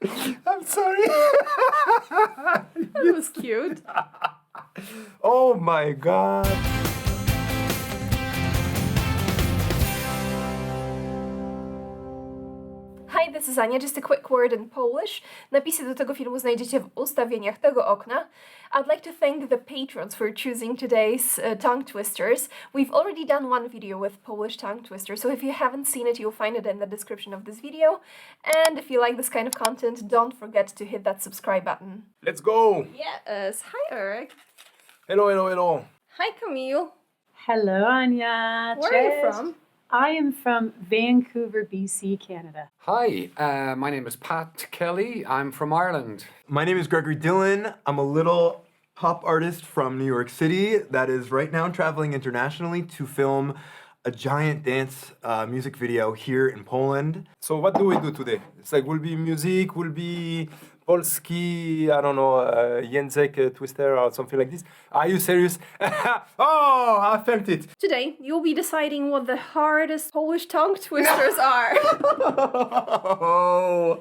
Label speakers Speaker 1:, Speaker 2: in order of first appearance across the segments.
Speaker 1: I'm sorry.
Speaker 2: That was cute.
Speaker 1: Oh my god.
Speaker 2: Hi, this is Ania. Just a quick word in Polish. Napisy do tego filmu znajdziecie w ustawieniach tego okna. I'd like to thank the patrons for choosing today's tongue twisters. We've already done one video with Polish tongue twisters, so if you haven't seen it, you'll find it in the description of this video. And if you like this kind of content, don't forget to hit that subscribe button.
Speaker 1: Let's go.
Speaker 2: Yes. Hi, Eric.
Speaker 1: Hello, hello, hello.
Speaker 2: Hi, Camille.
Speaker 3: Hello, Anya.
Speaker 2: Where are you from?
Speaker 3: I am from Vancouver, BC, Canada.
Speaker 4: Hi, my name is Pat Kelly. I'm from Ireland.
Speaker 1: My name is Gregory Dillon. I'm a little pop artist from New York City that is right now traveling internationally to film a giant dance music video here in Poland. So what do we do today? It's like, will be music, will be Polski, I don't know, język twister or something like this. Are you serious? Oh, I felt it.
Speaker 2: Today, you'll be deciding what the hardest Polish tongue twisters are.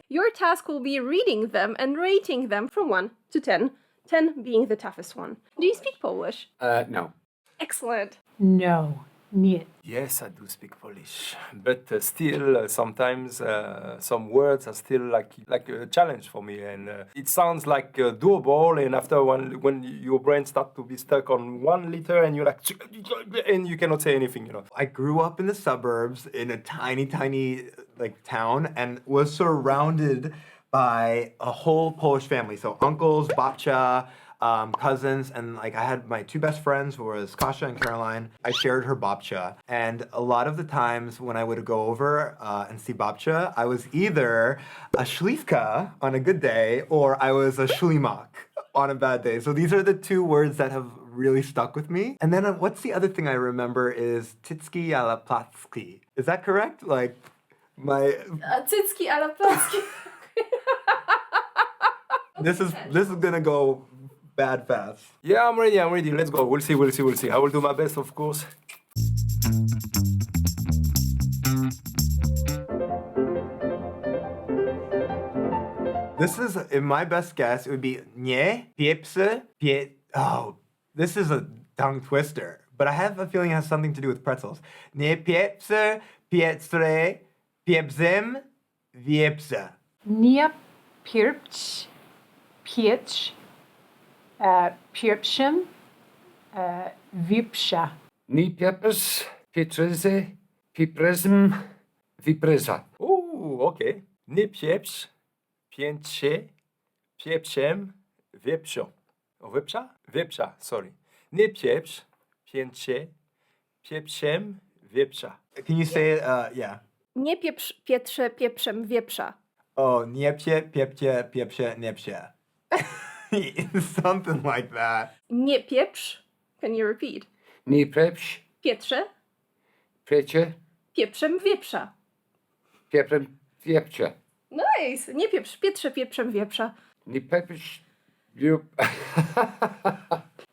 Speaker 2: Your task will be reading them and rating them from 1 to 10, 10 being the toughest one. Do you speak Polish?
Speaker 4: No.
Speaker 2: Excellent.
Speaker 3: No, nie.
Speaker 1: Yes, I do speak Polish, but still sometimes some words are still like a challenge for me, and it sounds like doable. And after when your brain starts to be stuck on one letter, and you're like, and you cannot say anything, you know. I grew up in the suburbs in a tiny like town, and was surrounded by a whole Polish family. So uncles, babcia, cousins, and like I had my two best friends who was Kasia and Caroline. I shared her babcia, and a lot of the times when I would go over and see babcia, I was either a śliwka on a good day or I was a ślimak on a bad day. So these are the two words that have really stuck with me. And then what's the other thing I remember is tycki a la placki. Is that correct? Like my
Speaker 2: Cycki a la placki.
Speaker 1: This is gonna go bad fast. Yeah, I'm ready. Let's go. We'll see. I will do my best, of course. This is, in my best guess, it would be nie, piepse, oh, this is a tongue twister, but I have a feeling it has something to do with pretzels. Nie piepse, pietre, piepzem, wiepse.
Speaker 3: Nie pierpć, piecz, pierpszym, wipsza.
Speaker 4: Ni piepers, pietryzy, piprezm, wipreza.
Speaker 1: Ooh, okay. Nie pieprz, pięcie, pieprzem, wieprzą. O, wiepsza? Wiepsza, sorry. Nie pieprz, pięcie, pieprzem, wiepsza. Can you say it? Yeah.
Speaker 2: Nie pieprz, pietrze, pieprzem, wieprza.
Speaker 1: Oh, niepcie, piepcie, pieprze, niepcie. Something like that.
Speaker 2: Nie pieprz. Can you repeat?
Speaker 4: Ni prepś,
Speaker 2: Pietrze,
Speaker 4: piecie,
Speaker 2: pieprzem, wieprza.
Speaker 4: pieprem, wiepcie.
Speaker 2: Nice. Nie pieprz, pietrze, pieprzem, wieprza.
Speaker 4: Ni pepś, lub...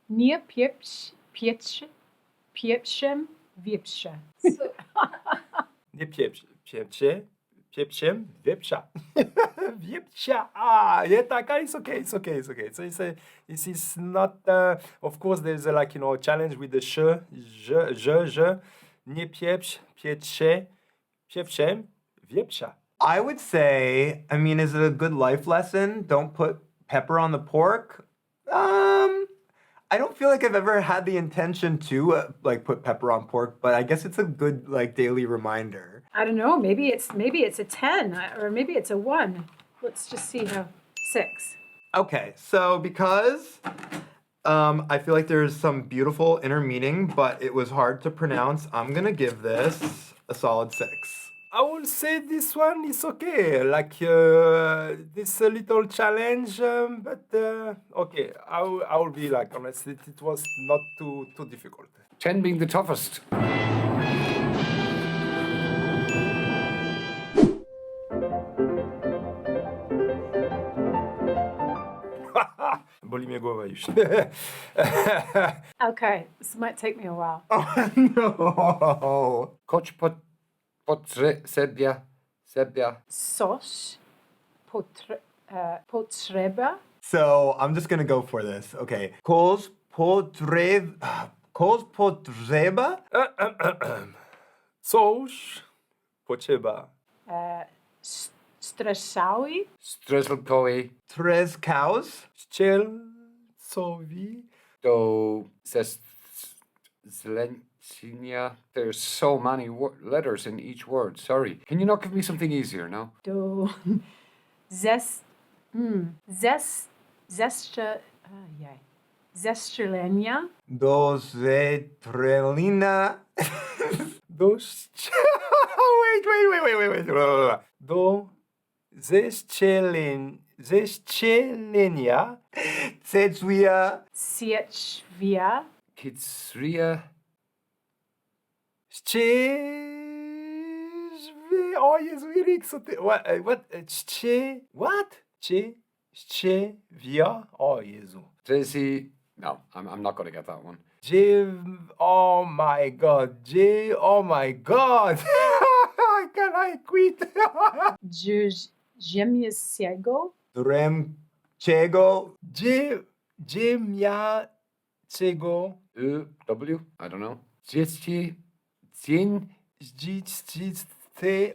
Speaker 3: Nie pierpć, piecz, pieprzym, wipsza.
Speaker 1: Nie pieprz, piepcie, pieprzem, wiepsza. Wiepsza. Ah, yeah, it's okay. So this is not, of course, there's a, like, you know, a challenge with the je. Nie pieprz, pietrze, pieprzem, wiepsza. I would say, I mean, is it a good life lesson? Don't put pepper on the pork. I don't feel like I've ever had the intention to like put pepper on pork, but I guess it's a good like daily reminder.
Speaker 3: I don't know, maybe it's a 10 or maybe it's a 1. Let's just see how. 6.
Speaker 1: Okay, so because I feel like there's some beautiful inner meaning, but it was hard to pronounce, I'm gonna give this a solid 6. I will say this one is okay, like this a little challenge, but okay, I will be like honest, it was not too difficult.
Speaker 4: 10 being the toughest.
Speaker 1: Boli mnie głowa już.
Speaker 3: Okay, this might take me a while.
Speaker 1: Oh no!
Speaker 4: Koć potrze sebia.
Speaker 3: Sos, Potrzeba.
Speaker 5: So I'm just gonna go for this. Okay. Kos potrzeba?
Speaker 1: Coś potrzeba.
Speaker 3: Stresaui.
Speaker 4: Strzelkowi
Speaker 5: Tres cows?
Speaker 1: Strzelcowi.
Speaker 4: do zlęcenia. There's so many letters in each word. Sorry. Can you not give me something easier, no?
Speaker 3: Do zestrzelenia.
Speaker 5: Do zetrelina?
Speaker 1: Wait. Do zestrzelenia.
Speaker 5: Cecwia?
Speaker 3: Sieczwia.
Speaker 4: Kidsria.
Speaker 1: Oh, Jezu, Erik, co ty... What? What? Szczywia? Oh, Jezu.
Speaker 4: Tracy. No, I'm not going to get that one.
Speaker 1: Oh my God. Oh my God. Can I quit?
Speaker 3: Ziemieckiego.
Speaker 5: Dremczego?
Speaker 1: Ziemiacego.
Speaker 4: W. I don't know. Dzieci. Dzień.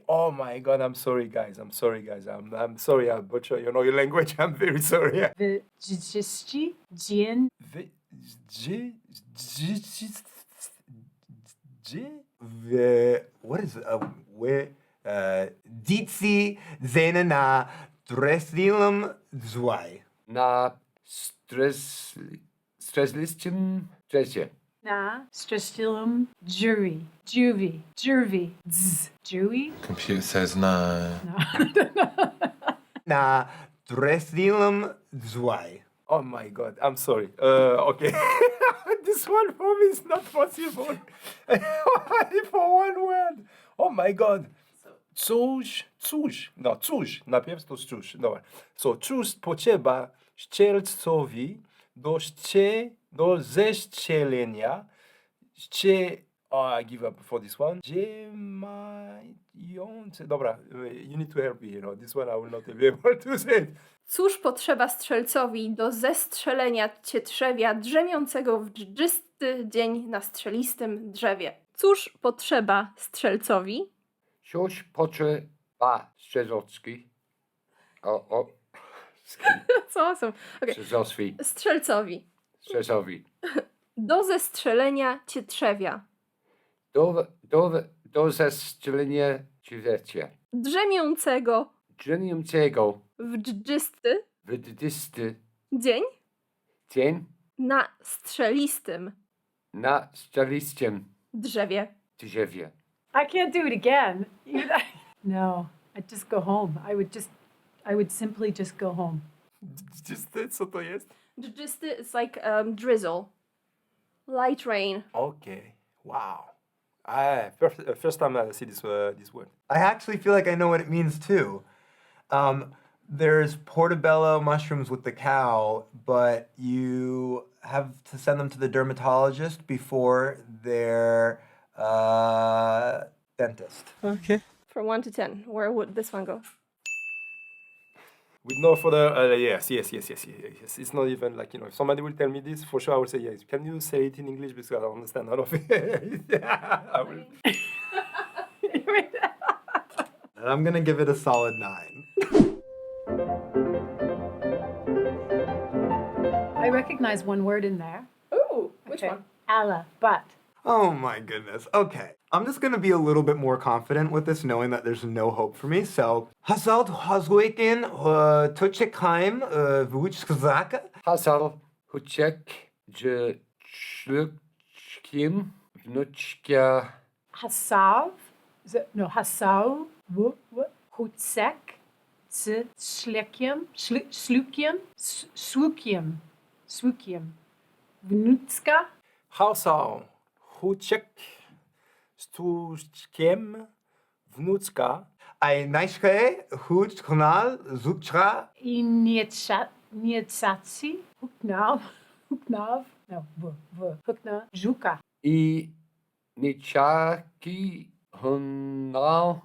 Speaker 1: Oh my God, I'm sorry, guys. I'm sorry, I butcher, your language. I'm very sorry.
Speaker 3: W 30 dzień.
Speaker 5: What is Dici zena na Dresilum zwei.
Speaker 4: Na streslistim tresie.
Speaker 3: Na stressilum jury. Juvie. Dz. Jury.
Speaker 6: Computer says no.
Speaker 5: Na Dresilum zwei.
Speaker 1: Oh my God, I'm sorry. Okay. This one for me is not possible. For one word. Oh my God. Cóż. No, cóż. Najpierw to cóż. Dobra. So, cóż potrzeba strzelcowi do zestrzelenia. I give up for this one. Dobra, you need to help me, This one I will not be able to say it.
Speaker 2: Cóż potrzeba strzelcowi do zestrzelenia cietrzewia drzemiącego w dżdżysty dzień na strzelistym drzewie? Cóż potrzeba strzelcowi?
Speaker 4: Coś potrzeba strzelocki.
Speaker 2: Co? Okay.
Speaker 4: Strzelcowi.
Speaker 2: Strzelcowi. Do zestrzelenia cietrzewia.
Speaker 4: Do zestrzelenia cietrzecia.
Speaker 2: Drzemiącego w dżdżysty dzień na strzelistym drzewie.
Speaker 3: I can't do it again. No, I'd just go home. I would simply just go home.
Speaker 1: Co to jest?
Speaker 2: Dżdżysty is like drizzle. Light rain.
Speaker 1: Okay. Wow. First time I see this word.
Speaker 5: I actually feel like I know what it means too. There's portobello mushrooms with the cow, but you have to send them to the dermatologist before their dentist.
Speaker 6: Okay.
Speaker 2: From 1 to 10, where would this one go?
Speaker 1: With no further, yes. It's not even like, if somebody will tell me this, for sure I will say yes. Can you say it in English because I don't understand none of it? I will.
Speaker 5: And I'm gonna give it a solid 9.
Speaker 3: I recognize one word in there.
Speaker 2: Ooh, which one?
Speaker 3: Allah, but.
Speaker 5: Oh my goodness. Okay. I'm just gonna be a little bit more confident with this, knowing that there's no hope for me. So, Hazald Hazweken Tuchekheim Vuchzaka.
Speaker 4: Hasal huczek ślukiem wnuczka.
Speaker 3: Hasav. Hasav. Hutsek. Slekiem. Swukiem. Wnutska.
Speaker 1: Hausau, Huczek, Stuczkiem, Wnucka.
Speaker 5: I Naishke, Huch Kanal, Zuktra.
Speaker 3: I Nietsaci. Huknav. No, Hukna. Żuka.
Speaker 4: I niczaki hunal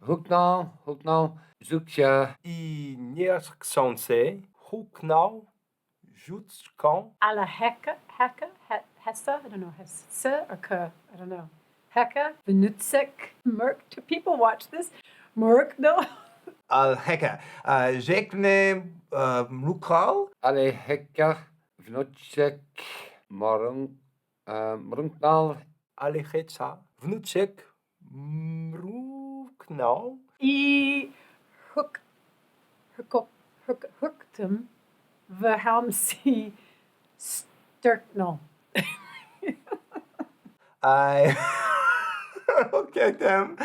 Speaker 4: huknął, zuksia,
Speaker 1: I niechcący huknął żuczką
Speaker 3: Ala hecka, hessa, I don't know, hessa or ka, I don't know. Hecka, benutzek, merk. Do people watch this? Merk, no.
Speaker 5: Al-heka. Rzekny mrukal.
Speaker 4: ale hekka, wnuczek, mruknął,
Speaker 1: ale heca wnuczek mruknął
Speaker 3: I hooked him, the helmsy sturknal.
Speaker 5: I look at them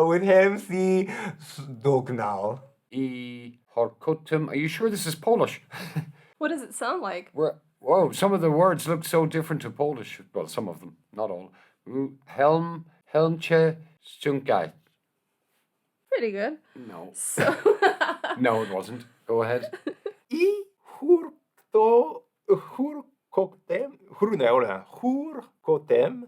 Speaker 5: with him see dognal.
Speaker 4: I horkotum. Are you sure this is Polish?
Speaker 2: What does it sound like?
Speaker 4: Whoa, some of the words look so different to Polish. Well, some of them, not all. Helmche, stunkai.
Speaker 2: Pretty good.
Speaker 4: No.
Speaker 2: So,
Speaker 4: No, it wasn't. Go ahead.
Speaker 1: I hurkotem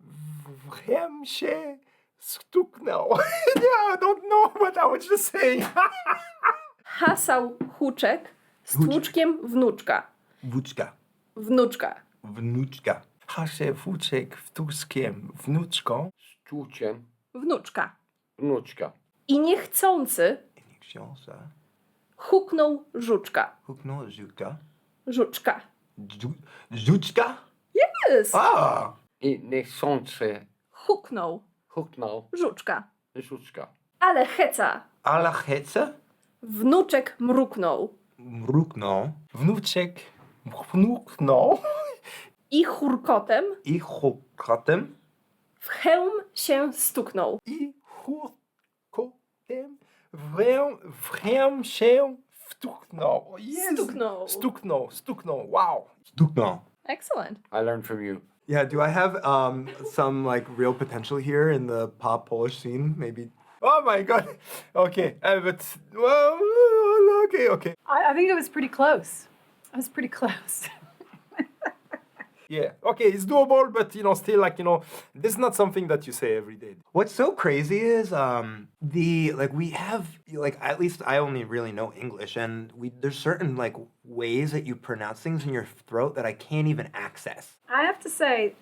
Speaker 1: w hem się stuknął. Yeah, I don't know what I was just saying.
Speaker 2: hasał huczek z tłuczkiem wnuczka.
Speaker 5: Wnuczka.
Speaker 2: Wnuczka.
Speaker 5: Wnuczka.
Speaker 1: Hasie wnuczek w tuskiem wnuczką.
Speaker 4: Szczuciem,
Speaker 2: Wnuczka.
Speaker 4: wnuczka.
Speaker 2: I niechcący
Speaker 5: Nie książę.
Speaker 2: huknął żuczka.
Speaker 5: Huknął żuczka.
Speaker 2: Żuczka.
Speaker 5: Żuczka?
Speaker 2: Yes!
Speaker 5: Ah!
Speaker 4: I niechcący
Speaker 2: Huknął
Speaker 4: huknął
Speaker 2: żuczka.
Speaker 4: żuczka.
Speaker 2: Ale heca.
Speaker 5: Ala hece?
Speaker 2: Wnuczek mruknął.
Speaker 5: Mruknął.
Speaker 1: Wnuczek mruknął.
Speaker 2: I hurkotem
Speaker 5: I hukatem.
Speaker 2: w hełm się stuknął.
Speaker 1: I hurkotem w hem się stuknął. Yes. Stuknął. Wow.
Speaker 5: Stuknął.
Speaker 2: Excellent.
Speaker 4: I learned from you.
Speaker 5: Yeah, do I have some like real potential here in the pop Polish scene? Maybe.
Speaker 1: Oh my god. Okay, but well, okay.
Speaker 3: I think it was pretty close. I was pretty close.
Speaker 1: Yeah. Okay, it's doable, but still this is not something that you say every day.
Speaker 5: What's so crazy is we have at least I only really know English, and there's certain ways that you pronounce things in your throat that I can't even access.
Speaker 3: I have to say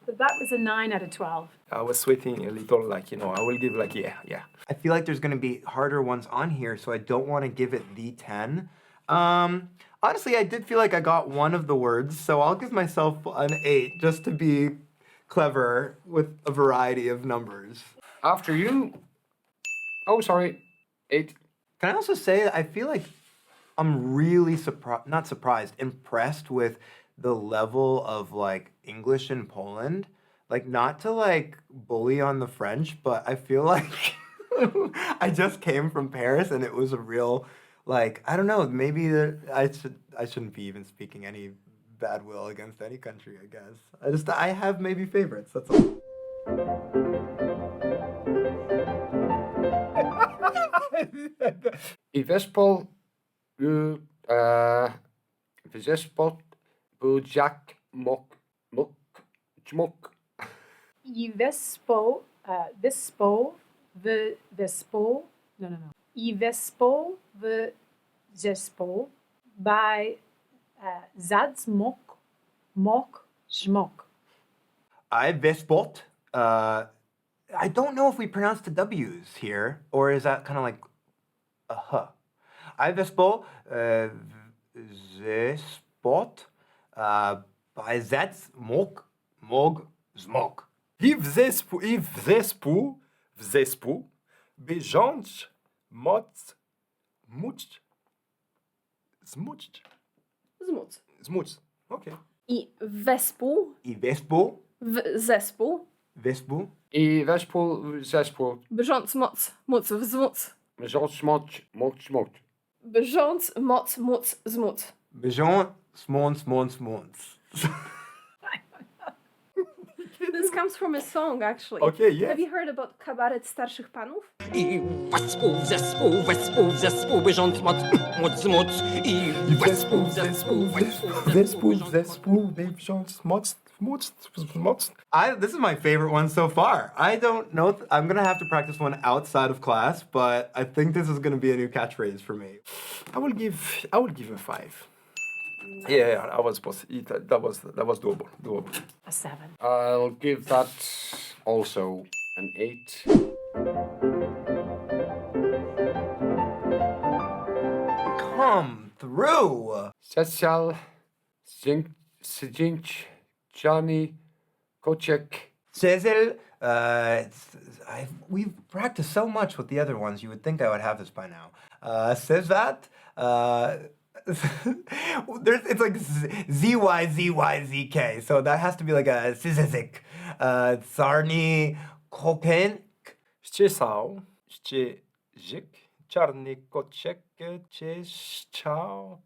Speaker 3: that was a 9 out of 12.
Speaker 1: I was sweating a little, I will give yeah.
Speaker 5: I feel like there's gonna be harder ones on here, so I don't want to give it the 10. Honestly, I did feel like I got one of the words, so I'll give myself an 8 just to be clever with a variety of numbers.
Speaker 4: After you. Oh, sorry. 8.
Speaker 5: Can I also say that I feel like I'm really impressed with the level of English in Poland. Not to bully on the French, but I feel like I just came from Paris and it was a real I don't know, maybe I shouldn't be even speaking any bad will against any country, I guess. I have maybe favorites, that's all.
Speaker 4: I wespół zespół był jak czmok.
Speaker 3: I wespół, no. I wespół w zespół by zad mok, żmok.
Speaker 5: I Vespot. I don't know if we pronounce the W's here, or is that kind of like a huh? I Vespo, Zespot, by zad mog, zmok.
Speaker 1: I w zespół, bieżąc, moc, zmuc. Okay.
Speaker 2: I wespół
Speaker 5: I Vespo,
Speaker 2: w zespół.
Speaker 5: Vespo,
Speaker 4: I wespół zespół.
Speaker 2: Brząc móc wzmóc.
Speaker 4: Żoc moc.
Speaker 2: Brząc móc zmóc.
Speaker 5: Bejon, smons.
Speaker 2: This comes from a song, actually.
Speaker 1: Okay, yes.
Speaker 2: Have you heard about kabaret starszych panów?
Speaker 6: I wespół w zespół, bieżąc moc, I wespół w zespół,
Speaker 1: w zespół, bieżąc, moc,
Speaker 5: This is my favorite one so far. I don't know. I'm gonna have to practice one outside of class, but I think this is gonna be a new catchphrase for me.
Speaker 1: I will give a 5. Yeah, that was doable.
Speaker 3: A 7.
Speaker 4: I'll give that also an 8.
Speaker 5: Come through.
Speaker 4: Cecil, Sijinch, Johnny, Kochek.
Speaker 5: Cecil, we've practiced so much with the other ones. You would think I would have this by now. Sezvat, it's like ZYZYZK, so that has to be like a Sizizik. Tsarni Kopen.
Speaker 1: Szczesał, Szczeżyk, czarny koczek, Szczeszcząg.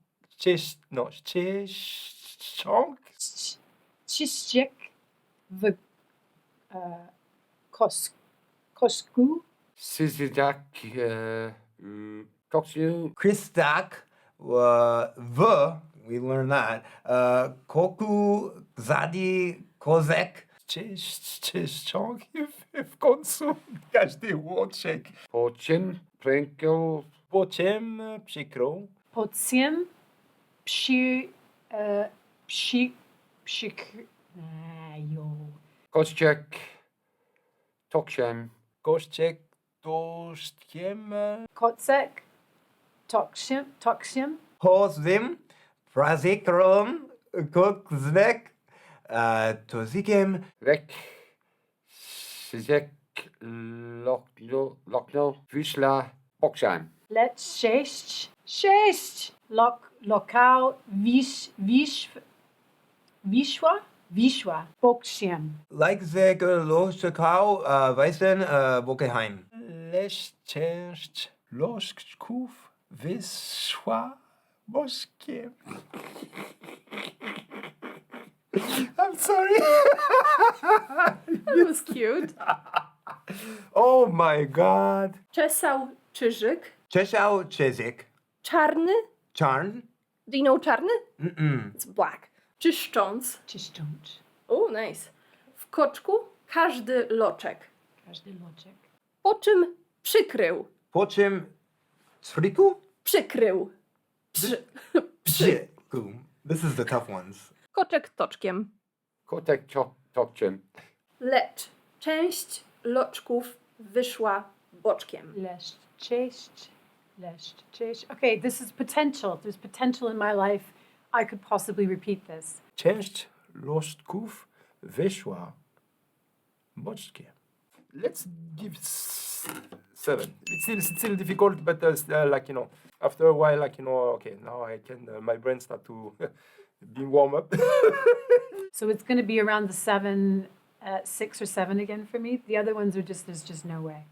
Speaker 3: Chishik, the Kosku,
Speaker 4: Sizijak, Kokshu,
Speaker 5: Kristak, we learned that. Koku, Zadi, Kozek.
Speaker 1: Szczeszcząg w końcu każdy łoczek.
Speaker 4: Pochin, Prinkel,
Speaker 1: Poczem przykro.
Speaker 3: Potsiem,
Speaker 4: Kochek, Tokshem,
Speaker 1: Koszczek tosztkiem.
Speaker 3: Kotsek, Tokshim,
Speaker 5: Hozim, Prazikrom, Kokznek, Tozikim.
Speaker 4: Rek, Sizek, Lokno, Vishla, Boksheim.
Speaker 3: Let Shesh, Lokal, Vishwa, Bokshim.
Speaker 5: Leipziger Loschekau, Weißen, Bockeheim.
Speaker 1: Leszczęść loszków wyszła boskiem. I'm sorry.
Speaker 2: That was cute.
Speaker 1: Oh my god.
Speaker 2: Czesał Czyżyk.
Speaker 5: Czeszał Czezik.
Speaker 2: Czarny.
Speaker 5: Charn.
Speaker 2: Do you know czarny?
Speaker 5: Mm-mm.
Speaker 2: It's black. Czyszcząc.
Speaker 3: Czyszcząc.
Speaker 2: Oh, nice. W koczku każdy loczek.
Speaker 3: Każdy loczek.
Speaker 2: Po czym przykrył.
Speaker 5: Po czym Triku?
Speaker 2: Przykrył.
Speaker 5: Przyku. This is the tough ones.
Speaker 2: Koczek toczkiem.
Speaker 4: Kotek, Tokshem.
Speaker 2: Lecz część loczków wyszła boczkiem.
Speaker 3: Leszcześć. Okay, this is potential. There's potential in my life. I could possibly repeat this.
Speaker 1: Część loszków wyszła boczkiem. Let's give 7. It's still difficult, but after a while, okay, now I can. My brain start to be warm up.
Speaker 3: So it's going to be around the 7, 6 or 7 again for me. The other ones are there's just no way.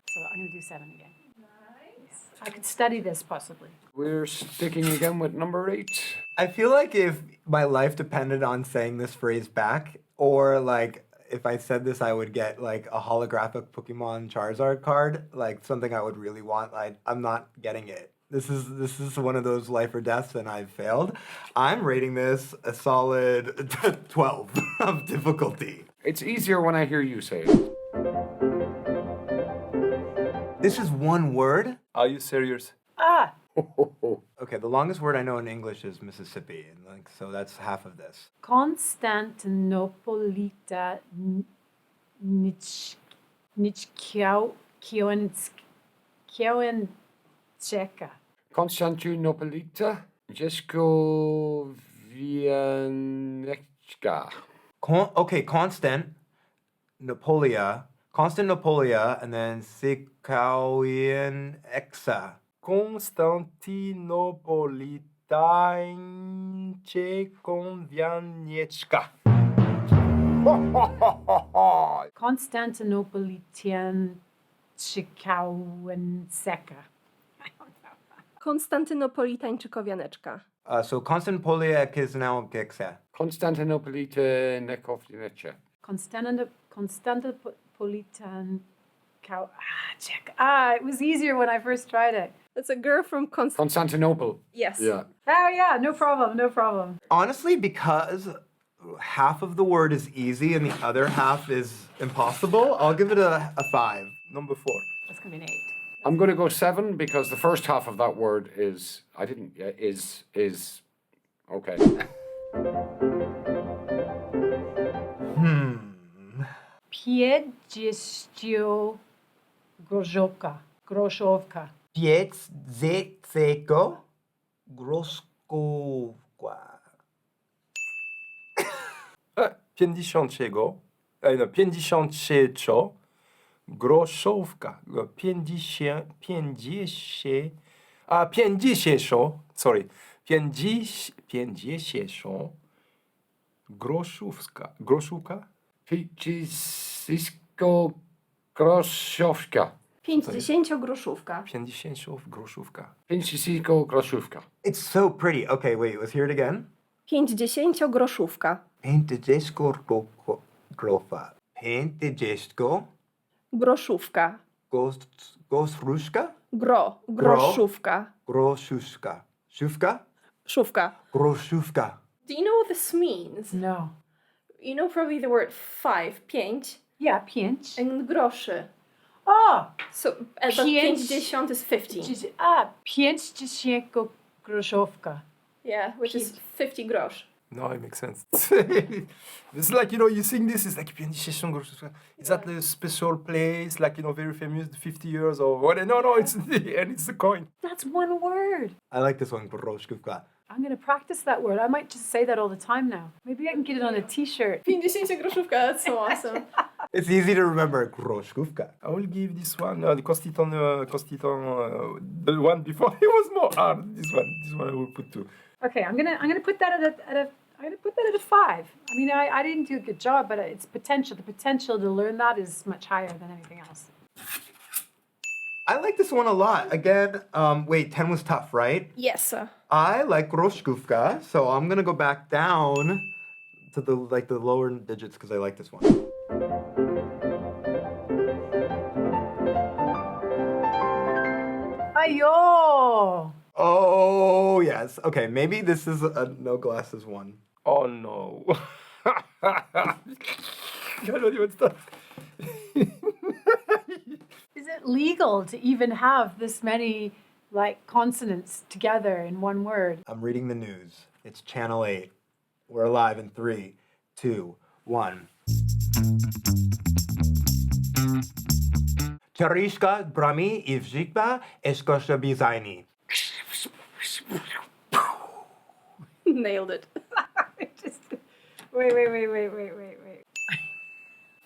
Speaker 3: So I'm going to do 7 again. Nice. I could study this possibly.
Speaker 4: We're sticking again with number 8.
Speaker 5: I feel like if my life depended on saying this phrase back, or like if I said this, I would get like a holographic Pokemon Charizard card, like something I would really want. I'm not getting it. This is one of those life or deaths, and I've failed. I'm rating this a solid 12 of difficulty.
Speaker 4: It's easier when I hear you say it.
Speaker 5: This is one word.
Speaker 1: Are you serious?
Speaker 3: Ah!
Speaker 5: Okay, the longest word I know in English is Mississippi, and so that's half of this.
Speaker 3: Konstantinopolita Kiełęczeka.
Speaker 4: Konstantinopolita, Jeskowianeczka.
Speaker 5: Constant Napolia, and then Sikawian Exa.
Speaker 1: Konstantinopolitańcie konwianieczka.
Speaker 3: Konstantynopolitian Czykałęceka.
Speaker 2: Konstantynopolitańczykowianeczka.
Speaker 5: So Konstantopolia is now Gexa.
Speaker 4: Konstantinopolita Nekowniece.
Speaker 3: Konstantynopolitan Czech. It was easier when I first tried it.
Speaker 2: It's a girl from
Speaker 4: Constantinople.
Speaker 2: Yes.
Speaker 4: Yeah.
Speaker 3: Oh yeah, no problem.
Speaker 5: Honestly, because half of the word is easy and the other half is impossible. I'll give it a 5.
Speaker 1: Number 4.
Speaker 3: That's going to be an 8.
Speaker 4: I'm going to go 7 because the first half of that word is okay.
Speaker 3: Pięćdziesięcio groszówka.
Speaker 5: 50 groszkówka.
Speaker 1: 56 groszówka. 50 sorry. 50 groszówka?
Speaker 4: Pięćdziesiąt groszówka.
Speaker 2: 50-groszówka.
Speaker 1: 50 groszówka.
Speaker 4: 50 groszówka.
Speaker 5: It's so pretty. Okay, wait, let's hear it again.
Speaker 2: 50-groszówka.
Speaker 5: 50 grofa. 50
Speaker 2: Groszówka.
Speaker 5: groszówka?
Speaker 2: Groszówka.
Speaker 5: Groszówka. Szówka?
Speaker 2: Szówka.
Speaker 5: Groszówka.
Speaker 2: Do you know what this means?
Speaker 3: No.
Speaker 2: You know probably the word 5, 5,
Speaker 3: Yeah, pięć.
Speaker 2: and groszy.
Speaker 3: Oh!
Speaker 2: So, but 50 is 50.
Speaker 3: Pięćdziesięcio groszówka.
Speaker 2: Yeah, which is 50 grosz.
Speaker 1: No, it makes sense. It's like, you sing this, it's like 50 groszówka. Is that a special place, like, very famous, 50 years or what? No, it's and it's a coin.
Speaker 3: That's one word.
Speaker 5: I like this one, groszówka.
Speaker 3: I'm going to practice that word. I might just say that all the time now. Maybe I can get it on a t-shirt.
Speaker 2: 50-groszówka, that's so awesome.
Speaker 5: It's easy to remember, groszówka.
Speaker 1: I will give this one, the one before it was more hard. This one I will put 2.
Speaker 3: Okay, I'm gonna put that at a 5. I mean, I didn't do a good job, but it's potential. The potential to learn that is much higher than anything else.
Speaker 5: I like this one a lot. Again, wait, 10 was tough, right?
Speaker 2: Yes, sir.
Speaker 5: I like groszkówka, so I'm gonna go back down to the lower digits because I like this one.
Speaker 3: Ayo!
Speaker 5: Oh, yes. Okay, maybe this is a no glasses one.
Speaker 1: Oh no. I don't even start.
Speaker 3: Is it legal to even have this many consonants together in one word?
Speaker 5: I'm reading the news. It's Channel 8. We're alive in 3, 2, 1. Czariszka brami I wżikba eskosza bizajni.
Speaker 2: Nailed it.
Speaker 3: Wait.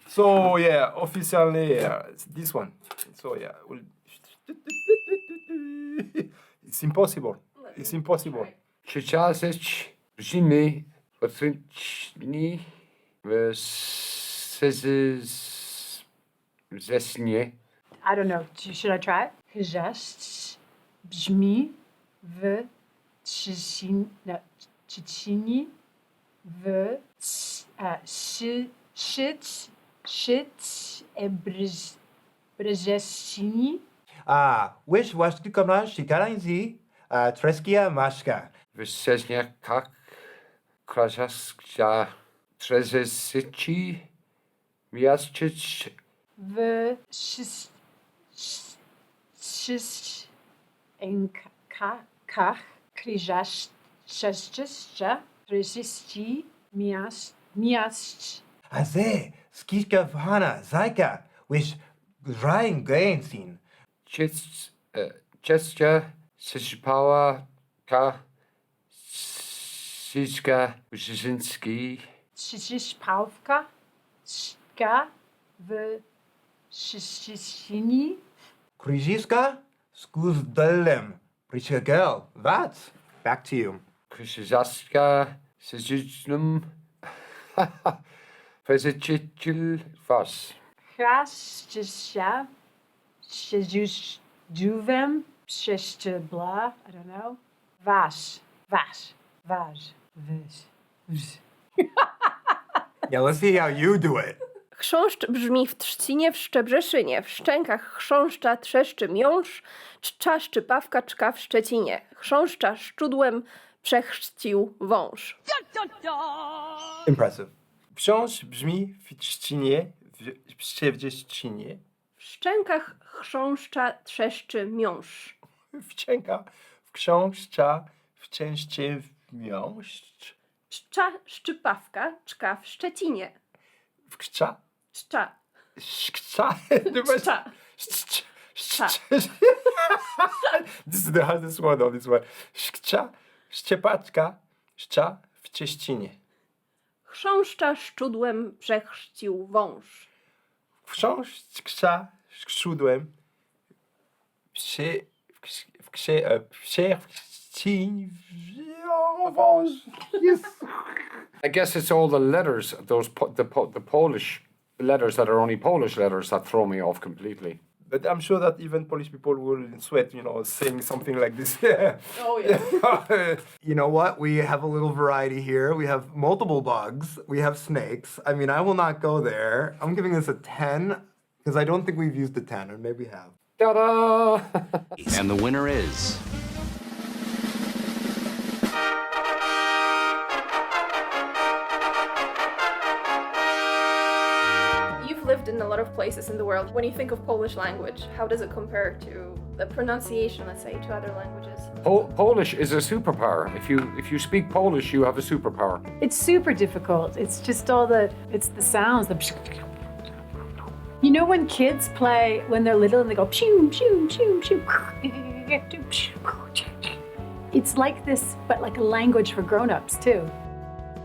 Speaker 1: So yeah, officially it's this one. So yeah, it's impossible. It's impossible.
Speaker 4: Czytać brzmi otręczni w zesnie.
Speaker 3: I don't know. Should I try it? Chrzest brzmi w Czecini w Brześcini.
Speaker 5: Wish waszkikomna shikarańzi treskia maszka.
Speaker 4: W Sezniakach Krasaska Trzezyci Miastczyć
Speaker 3: W Szczynkach Krzyżaszcze Trzyści Miast.
Speaker 5: Aze, skiska vhana zajka, wish grain gainsin.
Speaker 4: Czescia Sypała Ka Siska Wyszynski
Speaker 3: Trzyszpałka Szka w Szczecini.
Speaker 5: Krzyżyska skuzdalem. Prichagel, that's back to you.
Speaker 4: Krzyżaska Syzycznym Prezyczyciel Was
Speaker 3: Chraszczysia Siedziuwem Przeszczebla, I don't know. Wasz.
Speaker 5: Yeah, let's see how you do it.
Speaker 2: Chrząszcz brzmi w Trzcinie, w Szczebrzeszynie, w Szczękach chrząszcza trzeszczy miąższ, czcza szczypawka czka w Szczecinie. Chrząszcza szczudłem przechrzcił wąż.
Speaker 5: Impressive.
Speaker 1: Wciąż brzmi w trzcinie, w szczęścinie.
Speaker 2: W szczękach chrząszcza trzeszczy miąższ.
Speaker 1: Wcięga w książcza w części miąższ.
Speaker 2: Czcza szczypawka czka w Szczecinie.
Speaker 1: W kcza.
Speaker 2: Czcza.
Speaker 1: Szkcza.
Speaker 2: Czcza.
Speaker 1: This is the hardest one on this one. Szkcza. Szczepaczka. Szcza w cieścinie.
Speaker 2: Chrząszcza szczudłem przechrzcił wąż.
Speaker 1: Chrząszcza szczudłem. Przechrzcił wąż. Yes.
Speaker 4: I guess it's all the letters, the Polish letters that are only Polish letters that throw me off completely.
Speaker 1: But I'm sure that even Polish people will sweat, saying something like this.
Speaker 2: Oh yeah.
Speaker 5: You know what? We have a little variety here. We have multiple bugs. We have snakes. I mean, I will not go there. I'm giving this a 10 because I don't think we've used a 10, or maybe we have.
Speaker 4: Ta-da!
Speaker 7: And the winner is...
Speaker 2: You've lived in a lot of places in the world. When you think of Polish language, how does it compare to the pronunciation, let's say, to other languages?
Speaker 4: Polish is a superpower. If you speak Polish, you have a superpower.
Speaker 3: It's super difficult. It's just it's the sounds. You know when kids play when they're little and they go pew, pew, pew, pew. It's like this, but like a language for grown-ups too.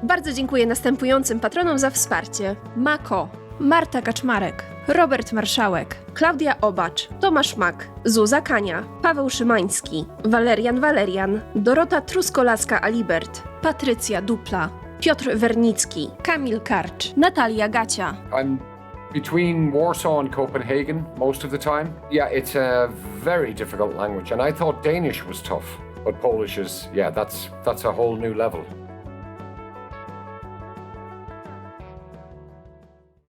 Speaker 2: Bardzo dziękuję następującym patronom za wsparcie. Mako, Marta Kaczmarek, Robert Marszałek, Klaudia Obacz, Tomasz Mak, Zuza Kania, Paweł Szymański, Walerian, Dorota Truskolaska-Alibert, Patrycja Dupla, Piotr Wernicki, Kamil Karcz, Natalia Gacia.
Speaker 4: I'm between Warsaw and Copenhagen most of the time. Yeah, it's a very difficult language, and I thought Danish was tough, but Polish is, that's a whole new level.